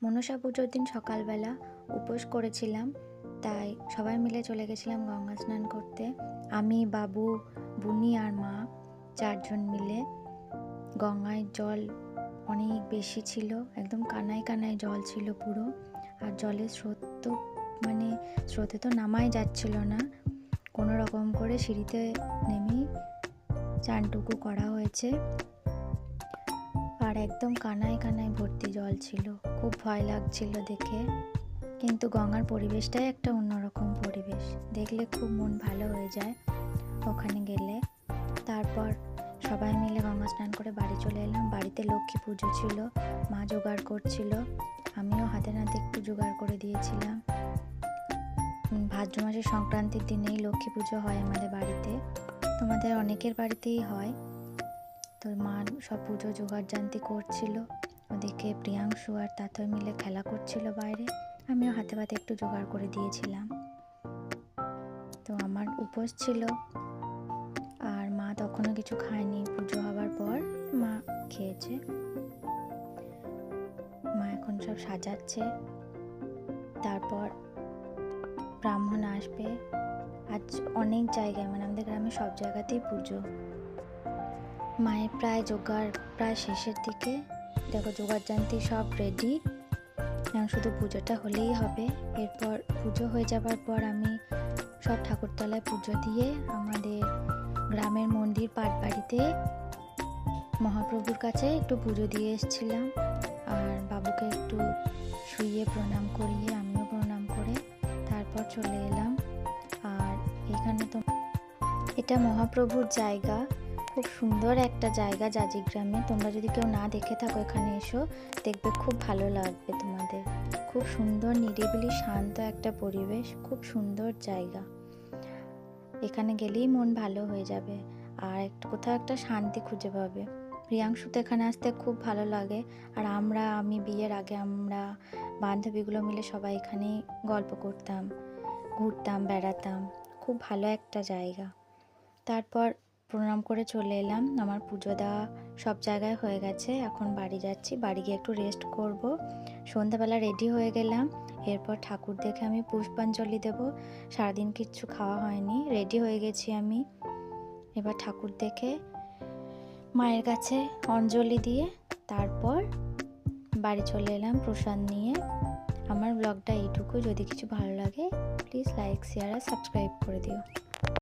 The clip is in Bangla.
মনসা পুজোর দিন সকালবেলা উপোস করেছিলাম, তাই সবাই মিলে চলে গেছিলাম গঙ্গা স্নান করতে। আমি, বাবু, বুনি আর মা 4 জন মিলে। গঙ্গায় জল অনেক বেশি ছিল, একদম কানায় কানায় জল ছিল পুরো। আর জলের স্রোত তো স্রোতে তো নামাই যাচ্ছিল না, কোনো রকম করে সিঁড়িতে নেমেই চানটুকু করা হয়েছে। আর একদম কানায় কানায় ভর্তি জল ছিল, খুব ভয় লাগছিল দেখে। কিন্তু গঙ্গার পরিবেশটাই একটা অন্যরকম পরিবেশ, দেখলে খুব মন ভালো হয়ে যায় ওখানে গেলে। তারপর সবাই মিলে গঙ্গা স্নান করে বাড়ি চলে এলাম। বাড়িতে লক্ষ্মী পুজো ছিল, মা জোগাড় করছিল, আমিও হাতে নাতে একটু জোগাড় করে দিয়েছিলাম। ভাদ্র মাসের সংক্রান্তির দিনেই লক্ষ্মী পুজো হয় আমাদের বাড়িতে, তোমাদের অনেকের বাড়িতেই হয়। তো মা সব পুজো জোগাড় জান্তি করছিল, ওদিকে প্রিয়াংশু আর তাতই মিলে খেলা করছিল বাইরে, আমিও হাতে পাতে একটু জোগাড় করে দিয়েছিলাম। তো আমার উপোস ছিল, আর মা তখনও কিছু খায়নি। পুজো হবার পর মা খেয়েছে। মা এখন সব সাজাচ্ছে, তারপর ব্রাহ্মণ আসবে। আজ অনেক জায়গায়, আমাদের গ্রামে সব জায়গাতেই পুজো। মায়ের প্রায় জোগাড় প্রায় শেষের দিকে, দেখো জোগাড় জান্তি সব রেডি, শুধু পুজোটা হলেই হবে। এরপর পুজো হয়ে যাবার পর আমি সব ঠাকুরতলায় পুজো দিয়ে আমাদের গ্রামের মন্দির পাটবাড়িতে মহাপ্রভুর কাছে একটু পুজো দিয়ে এসেছিলাম। আর বাবুকে একটু শুইয়ে প্রণাম করিয়ে আমিও প্রণাম করে তারপর চলে এলাম। আর এখানে তো এটা মহাপ্রভুর জায়গা, খুব সুন্দর একটা জায়গা জাজি গ্রামে। তোমরা যদি কেউ না দেখে থাকো এখানে এসো, দেখবে খুব ভালো লাগবে তোমাদের। খুব সুন্দর নিরিবিলি শান্ত একটা পরিবেশ, খুব সুন্দর জায়গা। এখানে গেলেই মন ভালো হয়ে যাবে আর কোথাও একটা শান্তি খুঁজে পাবে। প্রিয়াংশু তো এখানে আসতে খুব ভালো লাগে। আর আমি বিয়ের আগে আমরা বান্ধবীগুলো মিলে সবাই এখানেই গল্প করতাম, ঘুরতাম, বেড়াতাম। খুব ভালো একটা জায়গা। তারপর প্রণাম করে চলে এলাম। আমার পুজো দেওয়া সব জায়গায় হয়ে গেছে, এখন বাড়ি যাচ্ছি। বাড়ি গিয়ে একটু রেস্ট করব। সন্ধ্যাবেলা রেডি হয়ে গেলাম। এরপর ঠাকুর দেখে আমি পুষ্পাঞ্জলি দেব। সারাদিন কিচ্ছু খাওয়া হয়নি, রেডি হয়ে গেছি আমি। এবার ঠাকুর দেখে মায়ের কাছে অঞ্জলি দিয়ে তারপর বাড়ি চলে এলাম প্রসাদ নিয়ে। আমার ব্লগটা এইটুকু। যদি কিছু ভালো লাগে প্লিজ লাইক, শেয়ার আর সাবস্ক্রাইব করে দিও।